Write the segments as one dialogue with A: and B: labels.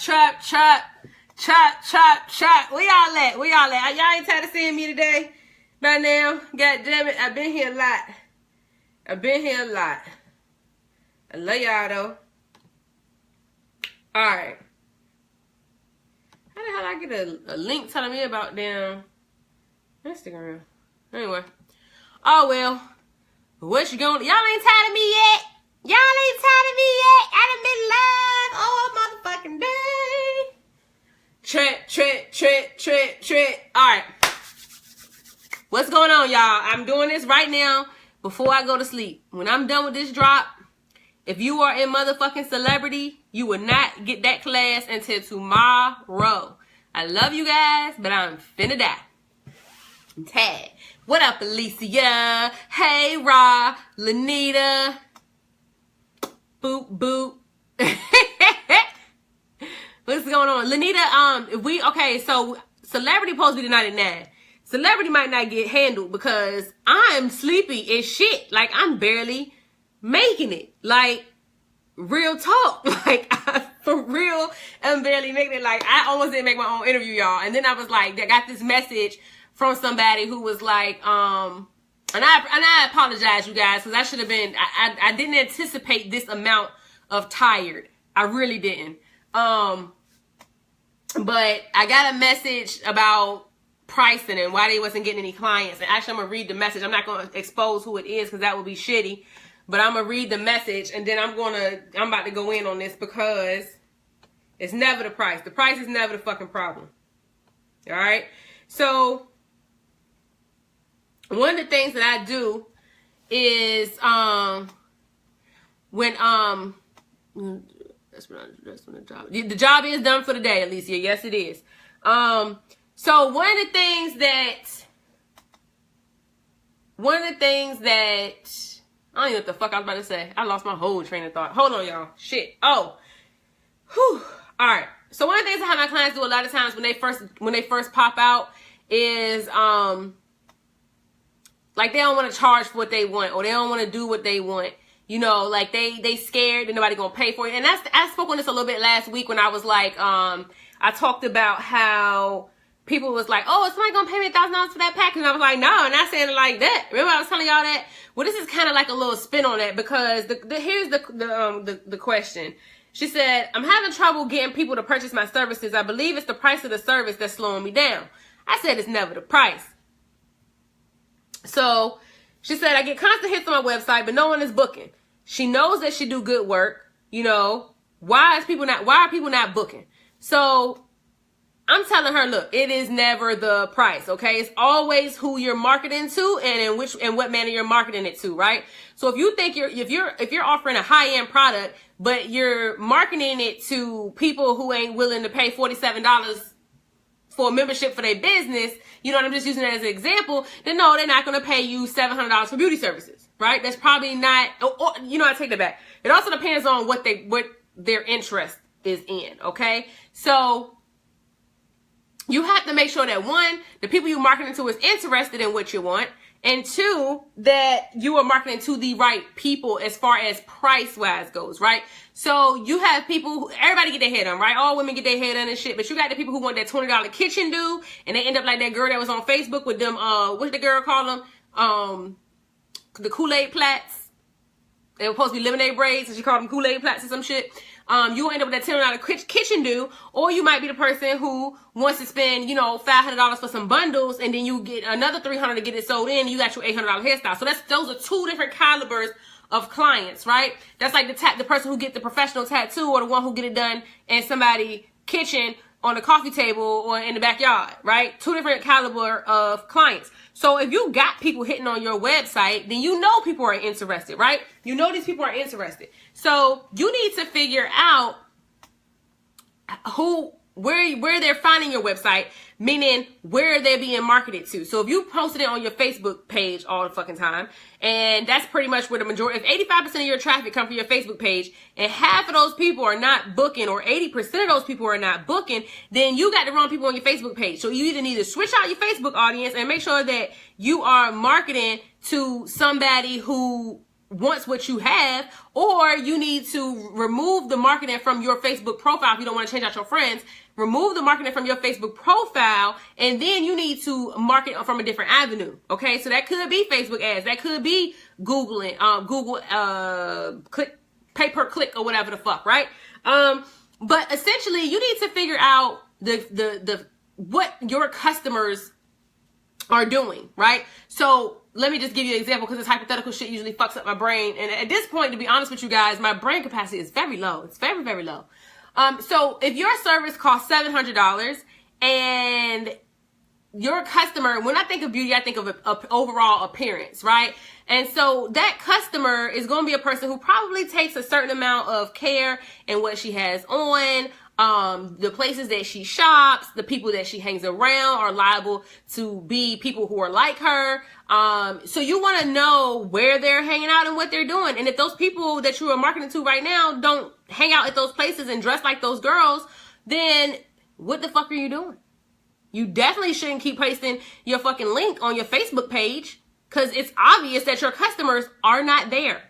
A: Where y'all at? Y'all ain't tired of seeing me today? By now? God damn it. I've been here a lot. I love y'all though. Alright. How the hell I get a link telling me about damn Instagram? Anyway. Oh well. What you gonna... Y'all ain't tired of me yet? I done been live all motherfucking day. Tread. Alright. What's going on, y'all? I'm doing this right now before I go to sleep. When I'm done with this drop, if you are in motherfucking celebrity, you will not get that class until tomorrow. I love you guys, but I'm finna die. I'm tired. What up, Alicia? Hey, Ra, Lanita. Boop. What's going on? Lanita, okay, so celebrity supposed to be tonight at 9. Celebrity might not get handled because I'm sleepy as shit. Like, I'm barely making it. Like, real talk. Like, I, for real, I'm barely making it. Like, I almost didn't make my own interview, y'all. And then I was like, I got this message from somebody who was like, and I apologize, you guys, because I should have been, I didn't anticipate this amount of tired. I really didn't. But I got a message about pricing and why they wasn't getting any clients. And actually, I'm gonna read the message. I'm not gonna expose who it is because that would be shitty. But I'm gonna read the message and then I'm about to go in on this because it's never the price. The price is never the fucking problem. All right. So one of the things that I do is when that's when the job. The job is done for the day, Alicia. Yes, it is. So one of the things that I don't even know what the fuck I was about to say. I lost my whole train of thought. Hold on, y'all. Shit. Oh. Whew. All right. So one of the things I have my clients do a lot of times when they first pop out is like they don't want to charge for what they want or they don't want to do what they want. You know, like they scared that nobody gonna pay for it. And I spoke on this a little bit last week when I was like, I talked about how people was like, oh, is somebody gonna pay me $1,000 for that package? And I was like, no, I'm not saying it like that. Remember I was telling y'all that? Well, this is kind of like a little spin on that because here's the question. She said, I'm having trouble getting people to purchase my services. I believe it's the price of the service that's slowing me down. I said, it's never the price. So she said, I get constant hits on my website, but no one is booking. She knows that she do good work. You know, why are people not booking? So I'm telling her, look, it is never the price, okay? It's always who you're marketing to and in what manner you're marketing it to, right? So if you think if you're offering a high-end product, but you're marketing it to people who ain't willing to pay $47 for a membership for their business, you know what, I'm just using that as an example, then no, they're not going to pay you $700 for beauty services, right? That's probably not, or, you know, I take that back. It also depends on what their interest is in, okay? So you have to make sure that one, the people you're marketing to is interested in what you want, and two, that you are marketing to the right people as far as price-wise goes, right? So you have people, everybody get their hair done, right? All women get their hair done and shit, but you got the people who want that $20 kitchen do, and they end up like that girl that was on Facebook with them, what's the girl call them? The Kool-Aid plaits. They were supposed to be lemonade braids, and she called them Kool-Aid plaits or some shit. You end up with that $10 kitchen do, or you might be the person who wants to spend, you know, $500 for some bundles, and then you get another $300 to get it sold in, and you got your $800 hairstyle. So those are two different calibers of clients, right? That's like the person who get the professional tattoo, or the one who get it done in somebody's kitchen on the coffee table or in the backyard, right? Two different caliber of clients. So if you got people hitting on your website, then you know people are interested, right? You know these people are interested. So you need to figure out where they're finding your website, meaning where they're being marketed to. So if you posted it on your Facebook page all the fucking time, and that's pretty much where the majority, if 85% of your traffic come from your Facebook page, and half of those people are not booking, or 80% of those people are not booking, then you got the wrong people on your Facebook page. So you either need to switch out your Facebook audience and make sure that you are marketing to somebody who wants what you have, or you need to remove the marketing from your Facebook profile if you don't want to change out your friends. Remove the marketing from your Facebook profile, and then you need to market from a different avenue. Okay, so that could be Facebook ads, that could be Google click, pay per click, or whatever the fuck, right? But essentially, you need to figure out the what your customers are doing, right? So let me just give you an example, because this hypothetical shit usually fucks up my brain. And at this point, to be honest with you guys, my brain capacity is very low. It's very, very low. So if your service costs $700 and your customer, when I think of beauty, I think of overall appearance, right? And so that customer is going to be a person who probably takes a certain amount of care in what she has on, the places that she shops, the people that she hangs around are liable to be people who are like her. So you want to know where they're hanging out and what they're doing. And if those people that you are marketing to right now don't hang out at those places and dress like those girls, then what the fuck are you doing? You definitely shouldn't keep pasting your fucking link on your Facebook page, because it's obvious that your customers are not there.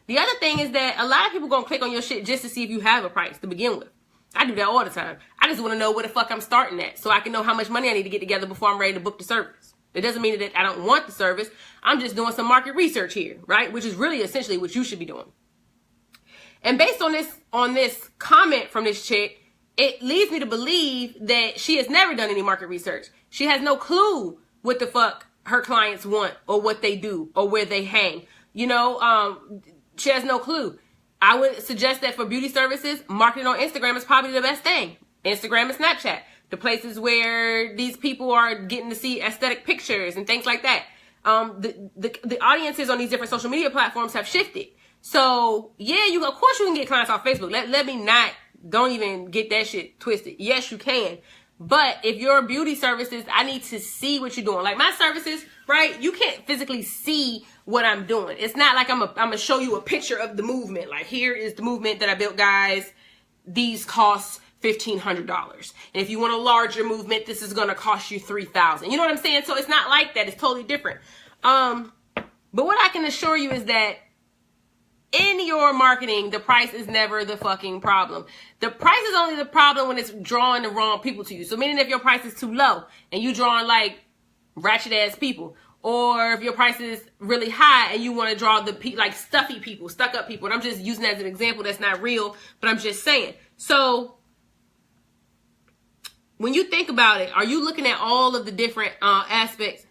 A: The other thing is that a lot of people gonna click on your shit just to see if you have a price to begin with. I do that all the time. I just want to know where the fuck I'm starting at, so I can know how much money I need to get together before I'm ready to book the service. It doesn't mean that I don't want the service. I'm just doing some market research here, right? Which is really essentially what you should be doing. And based on this comment from this chick, it leads me to believe that she has never done any market research. She has no clue what the fuck her clients want, or what they do, or where they hang. You know, she has no clue. I would suggest that for beauty services, marketing on Instagram is probably the best thing. Instagram and Snapchat, the places where these people are getting to see aesthetic pictures and things like that. The audiences on these different social media platforms have shifted. So yeah, of course you can get clients off Facebook. Let me not, don't even get that shit twisted. Yes, you can. But if your beauty services, I need to see what you're doing. Like my services, right? You can't physically see what I'm doing. It's not like I'm gonna show you a picture of the movement. Like, here is the movement that I built, guys. These cost $1,500. And if you want a larger movement, this is gonna cost you $3,000. You know what I'm saying? So it's not like that. It's totally different. But what I can assure you is that in your marketing, the price is never the fucking problem. The price is only the problem when it's drawing the wrong people to you. So meaning if your price is too low and you drawing like ratchet ass people, or if your price is really high and you want to draw the like stuffy people, stuck up people. And I'm just using that as an example that's not real, but I'm just saying. So when you think about it, are you looking at all of the different aspects?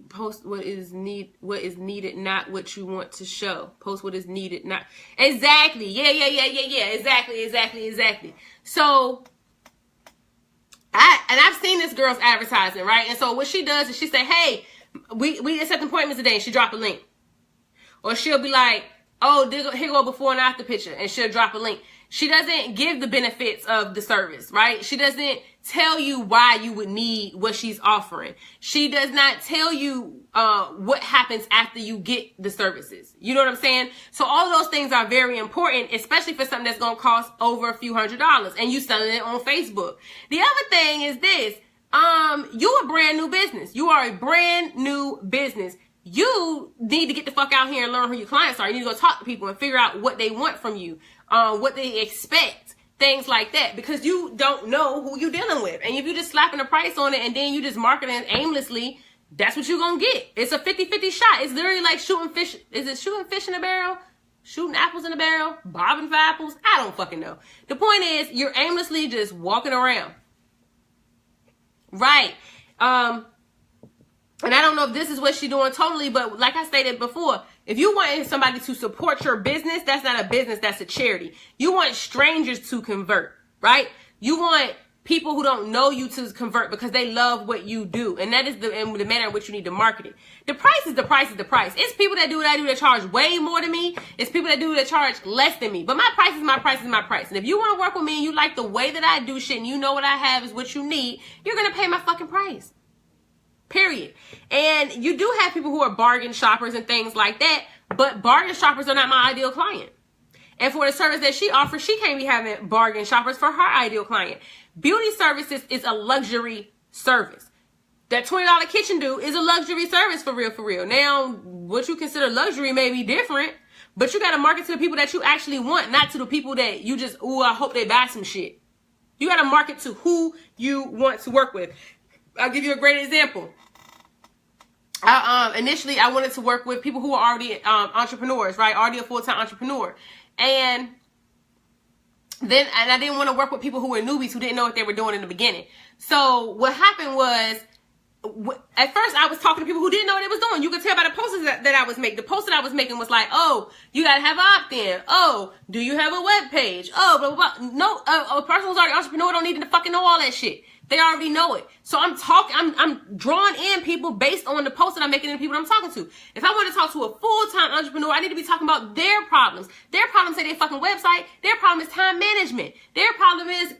A: Post what is needed, not what you want to show. Post what is needed, not exactly. Yeah. Exactly. So I've seen this girl's advertising, right? And so what she does is she say, hey, we accept appointments today, and she drop a link. Or she'll be like, oh, here go a before and after picture, and she'll drop a link. She doesn't give the benefits of the service, right? She doesn't tell you why you would need what she's offering. She does not tell you what happens after you get the services. You know what I'm saying? So all of those things are very important, especially for something that's going to cost over a few $100s and you selling it on Facebook. The other thing is this. You're a brand new business. You are a brand new business. You need to get the fuck out here and learn who your clients are. You need to go talk to people and figure out what they want from you, what they expect, things like that, because you don't know who you're dealing with. And if you're just slapping a price on it and then you just marketing aimlessly, that's what you're going to get. It's a 50-50 shot. It's literally like shooting fish. Is it shooting fish in a barrel? Shooting apples in a barrel? Bobbing for apples? I don't fucking know. The point is, you're aimlessly just walking around. Right. And I don't know if this is what she's doing totally, but like I stated before, if you want somebody to support your business, that's not a business, that's a charity. You want strangers to convert, right? You want people who don't know you to convert because they love what you do. And that is the manner in which you need to market it. The price is the price is the price. It's people that do what I do that charge way more than me. It's people that do that charge less than me. But my price is my price is my price. And if you want to work with me and you like the way that I do shit and you know what I have is what you need, you're going to pay my fucking price. Period. And you do have people who are bargain shoppers and things like that, but bargain shoppers are not my ideal client. And for the service that she offers, she can't be having bargain shoppers for her ideal client. Beauty services is a luxury service. that $20 kitchen do is a luxury service for real. Now, what you consider luxury may be different, but you got to market to the people that you actually want, not to the people that you just, ooh, I hope they buy some shit. You got to market to who you want to work with. I'll give you a great example. Initially, I wanted to work with people who are already entrepreneurs, right? Already a full-time entrepreneur. And I didn't want to work with people who were newbies who didn't know what they were doing in the beginning. So what happened was, at first I was talking to people who didn't know what they was doing. You could tell by the posters that I was making. The post that I was making was like, oh, you got to have an opt-in. Oh, do you have a web page? Oh, blah, blah, blah. No, a person who's already an entrepreneur don't need to fucking know all that shit. They already know it. So I'm drawing in people based on the posts that I'm making and the people I'm talking to. If I want to talk to a full-time entrepreneur, I need to be talking about their problems. Their problems say their fucking website. Their problem is time management. Their problem is,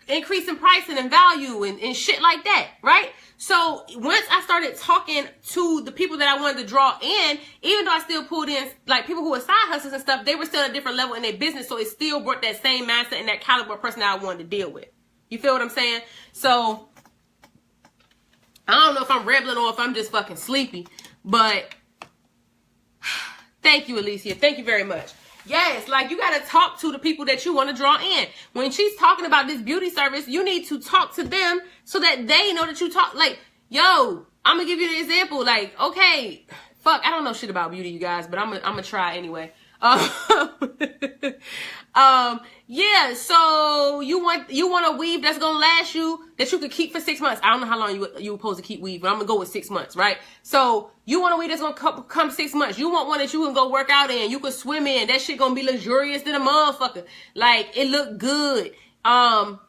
A: increasing pricing and value and shit like that, right? So once I started talking to the people that I wanted to draw in, even though I still pulled in like people who were side hustlers and stuff, they were still at a different level in their business. So it still brought that same mindset and that caliber of person that I wanted to deal with. You feel what I'm saying? So I don't know if I'm rambling or if I'm just fucking sleepy, but thank you, Alicia. Thank you very much. Yes, like you got to talk to the people that you want to draw in. When she's talking about this beauty service, you need to talk to them so that they know that you talk. Like, yo, I'm going to give you an example. Like, okay, fuck, I don't know shit about beauty, you guys, but I'm gonna try anyway. Yeah, so you want a weave that's gonna last you, that you could keep for 6 months. I don't know how long you were supposed to keep weave, but I'm gonna go with 6 months, right? So you want a weave that's gonna come 6 months. You want one that you can go work out in, you can swim in. That shit gonna be luxurious than a motherfucker. Like, it look good. How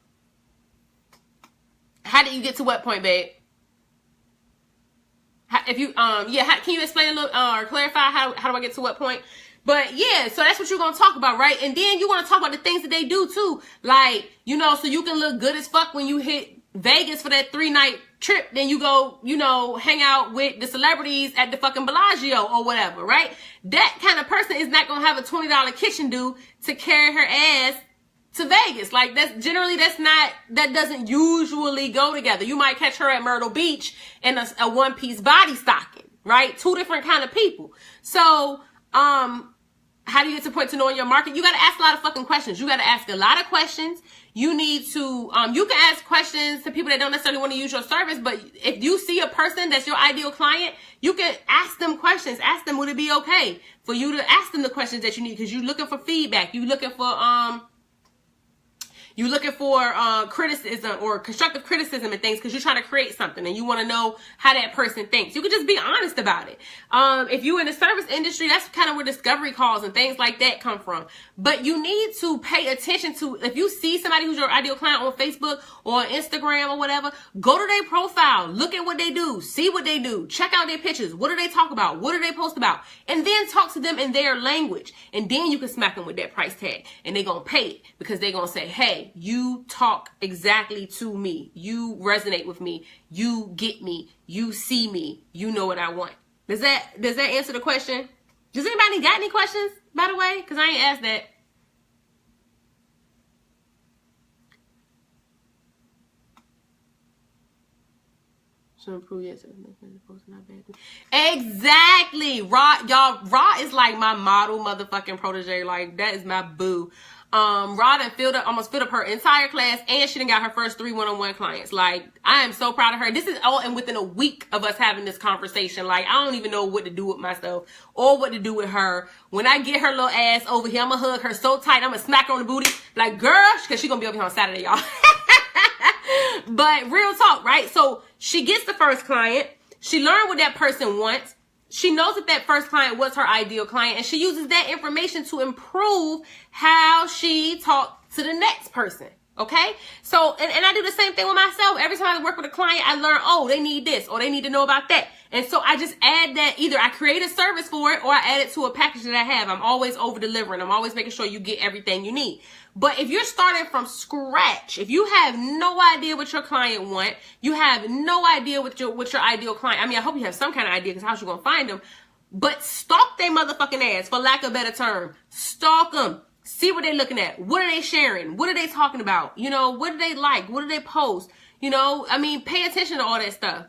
A: did you get to what point, babe? Can you explain a little or clarify how do I get to what point? But yeah, so that's what you're going to talk about, right? And then you want to talk about the things that they do too. Like, so you can look good as fuck when you hit Vegas for that 3-night trip. Then you go, hang out with the celebrities at the fucking Bellagio or whatever, right? That kind of person is not going to have a $20 kitchen do to carry her ass to Vegas. Like, that doesn't usually go together. You might catch her at Myrtle Beach in a one-piece body stocking, right? Two different kind of people. So, how do you get to the point to knowing your market? You got to ask a lot of fucking questions. You got to ask a lot of questions. You need to, you can ask questions to people that don't necessarily want to use your service, but if you see a person that's your ideal client, you can ask them questions. Ask them, would it be okay for you to ask them the questions that you need? Because you're looking for feedback. You're looking for criticism or constructive criticism and things because you're trying to create something and you want to know how that person thinks. You can just be honest about it. If you're in the service industry, that's kind of where discovery calls and things like that come from. But you need to pay attention to, if you see somebody who's your ideal client on Facebook or on Instagram or whatever, go to their profile, look at what they do, see what they do, check out their pictures. What do they talk about? What do they post about? And then talk to them in their language. And then you can smack them with that price tag and they're going to pay it because they're going to say, hey, you talk exactly to me. You resonate with me. You get me. You see me. You know what I want. Does that answer the question? Does anybody got any questions, by the way? Because I ain't asked that. Exactly. Ra is like my model motherfucking protege. Like, that is my boo. Ra done almost filled up her entire class, and she done got her first 3 one-on-one clients. Like, I am so proud of her. This is all and within a week of us having this conversation. Like, I don't even know what to do with myself or what to do with her. When I get her little ass over here, I'm gonna hug her so tight, I'm gonna smack her on the booty. Like, girl, because she gonna be over here on Saturday, y'all. But real talk, right? So she gets the first client. She learned what that person wants. She knows that first client was her ideal client, and she uses that information to improve how she talks to the next person. Okay? So, and I do the same thing with myself. Every time I work with a client, I learn, oh, they need this, or they need to know about that. And so I just add that. Either I create a service for it, or I add it to a package that I have. I'm always over-delivering. I'm always making sure you get everything you need. But if you're starting from scratch, if you have no idea what your client want, you have no idea what your ideal client, I mean, I hope you have some kind of idea, because how's you gonna find them? But stalk their motherfucking ass, for lack of a better term. Stalk them. See what they're looking at. What are they sharing? What are they talking about? What do they like? What do they post? You know, I mean, pay attention to all that stuff.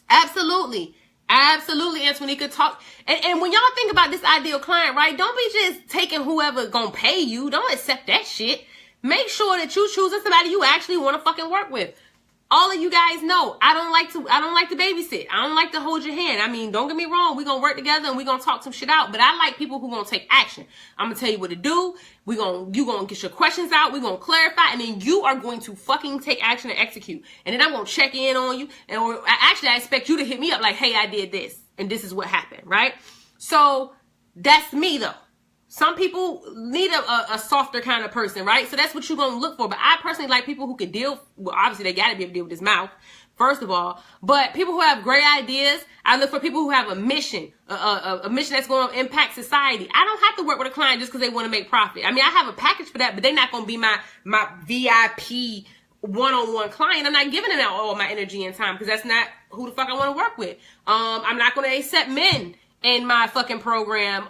A: Absolutely. Absolutely, Antonica, talk. And when y'all think about this ideal client, right, don't be just taking whoever gonna pay you. Don't accept that shit. Make sure that you choosing somebody you actually want to fucking work with. All of you guys know, I don't like to babysit. I don't like to hold your hand. I mean, don't get me wrong. We're going to work together and we're going to talk some shit out. But I like people who going to take action. I'm going to tell you what to do. You going to get your questions out. We're going to clarify. And then you are going to fucking take action and execute. And then I'm going to check in on you. And I expect you to hit me up like, hey, I did this. And this is what happened, right? So that's me, though. Some people need a softer kind of person, right? So that's what you're going to look for. But I personally like people who can deal, well, obviously they got to be able to deal with his mouth, first of all. But people who have great ideas, I look for people who have a mission, a mission that's going to impact society. I don't have to work with a client just because they want to make profit. I mean, I have a package for that, but they're not going to be my VIP one-on-one client. I'm not giving them all my energy and time because that's not who the fuck I want to work with. I'm not going to accept men in my fucking program,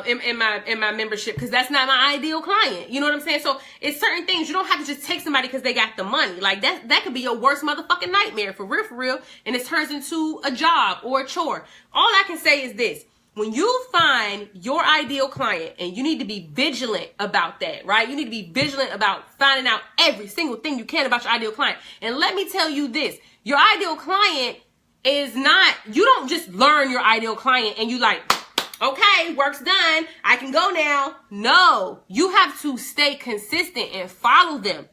A: in my membership, because that's not my ideal client. You know what I'm saying? So it's certain things. You don't have to just take somebody because they got the money. Like that could be your worst motherfucking nightmare, for real. And it turns into a job or a chore. All I can say is this. When you find your ideal client, and you need to be vigilant about that, right? You need to be vigilant about finding out every single thing you can about your ideal client. And let me tell you this, your ideal client is not, you don't just learn your ideal client and you like, okay, work's done, I can go now. No, you have to stay consistent and follow them.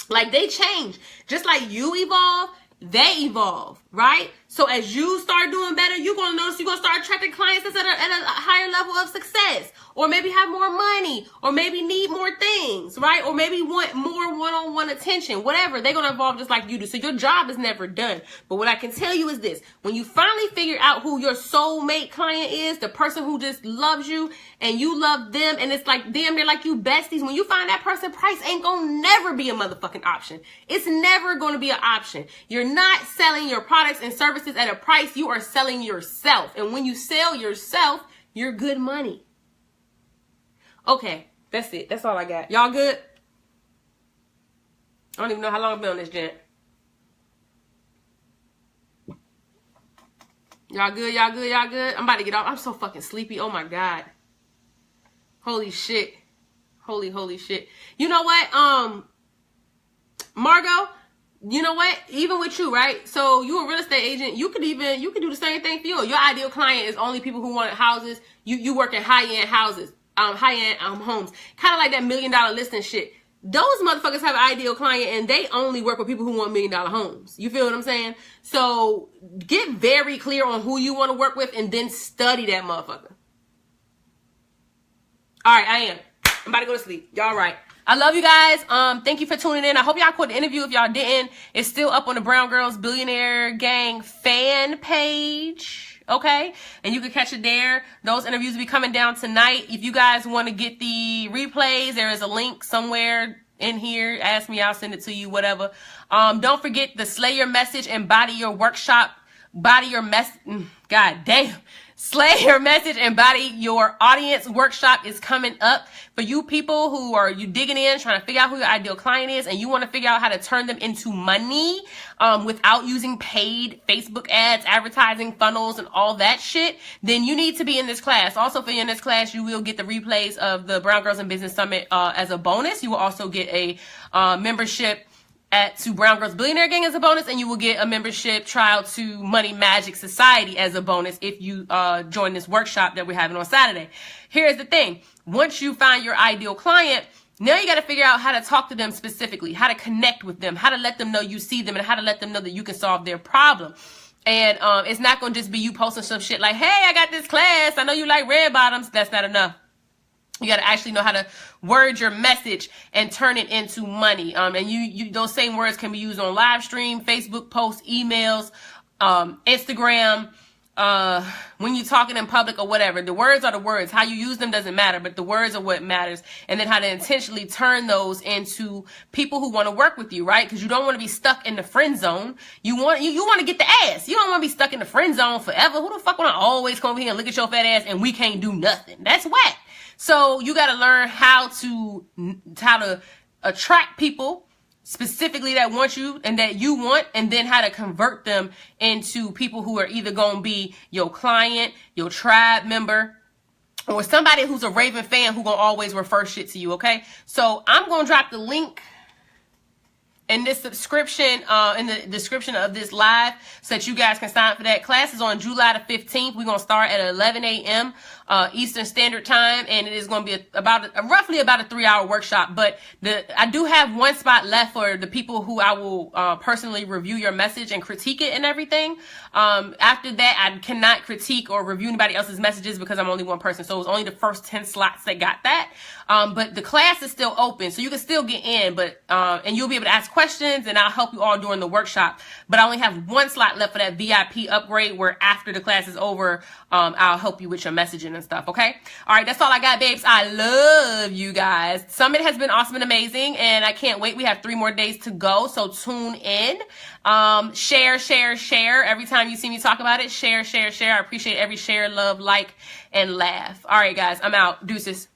A: Like they change. Just like you evolve, they evolve, right? So as you start doing better, you're going to notice you're going to start attracting clients that's at a higher level of success, or maybe have more money, or maybe need more things, right? Or maybe want more one-on-one attention, whatever. They're going to evolve just like you do. So your job is never done. But what I can tell you is this, when you finally figure out who your soulmate client is, the person who just loves you and you love them, and it's like them, they're like you besties. When you find that person, price ain't going to never be a motherfucking option. It's never going to be an option. You're not selling your products and services at a price. You are selling yourself. And when you sell yourself, you're good money. Okay, that's it. That's all I got. Y'all good? I don't even know how long I've been on this, gent. Y'all good? Y'all good? Y'all good? I'm about to get off. I'm so fucking sleepy. Oh my God. Holy shit. Holy shit. You know what? Margot, you know what? Even with you, right? So you a real estate agent, you could do the same thing for you. Your ideal client is only people who want houses. You work in high-end houses, high-end homes. Kind of like that $1 million listing shit. Those motherfuckers have an ideal client and they only work with people who want $1 million homes. You feel what I'm saying? So get very clear on who you want to work with and then study that motherfucker. All right, I am. I'm about to go to sleep. Y'all right. I love you guys. Thank you for tuning in. I hope y'all caught the interview. If y'all didn't, it's still up on the Brown Girls Billionaire Gang fan page. Okay? And you can catch it there. Those interviews will be coming down tonight. If you guys want to get the replays, there is a link somewhere in here. Ask me, I'll send it to you, whatever. Don't forget the Slay Your Message and Body Your Workshop. Body Your Message. God damn. Slay Your Message and Body Your Audience workshop is coming up for you people who are digging in, trying to figure out who your ideal client is, and you want to figure out how to turn them into money without using paid Facebook ads, advertising funnels, and all that shit. Then you need to be in this class. Also, for you in this class, you will get the replays of the Brown Girls in Business Summit as a bonus. You will also get a membership to Brown Girls Billionaire Gang as a bonus, and you will get a membership trial to Money Magic Society as a bonus if you join this workshop that we're having on Saturday. Here's the thing. Once you find your ideal client, now you got to figure out how to talk to them specifically, how to connect with them, how to let them know you see them, and how to let them know that you can solve their problem. And it's not going to just be you posting some shit like, hey, I got this class. I know you like red bottoms. That's not enough. You got to actually know how to word your message and turn it into money. And you those same words can be used on live stream, Facebook posts, emails, Instagram, when you're talking in public or whatever. The words are the words. How you use them doesn't matter, but the words are what matters. And then how to intentionally turn those into people who want to work with you, right? Because you don't want to be stuck in the friend zone. You want to get the ass. You don't want to be stuck in the friend zone forever. Who the fuck want to always come over here and look at your fat ass and we can't do nothing? That's whack. So you got to learn how to attract people specifically that want you and that you want, and then how to convert them into people who are either going to be your client, your tribe member, or somebody who's a Raven fan who going to always refer shit to you, okay? So I'm going to drop the link in this subscription, in the description of this live, so that you guys can sign up for that. Class is on July the 15th. We're going to start at 11 a.m. Eastern Standard Time, and it is going to be roughly about a 3-hour workshop. But I do have one spot left for the people who I will personally review your message and critique it and everything. After that, I cannot critique or review anybody else's messages because I'm only one person. So it was only the first 10 slots that got that. But the class is still open, so you can still get in, but and you'll be able to ask questions, and I'll help you all during the workshop. But I only have one slot left for that VIP upgrade, where after the class is over, I'll help you with your messaging and stuff, okay? All right, that's all I got, babes. I love you guys. Summit has been awesome and amazing, and I can't wait. We have 3 more days to go, so tune in. Share, share, share. Every time you see me talk about it, share, share, share. I appreciate every share, love, like, and laugh. All right, guys, I'm out. Deuces.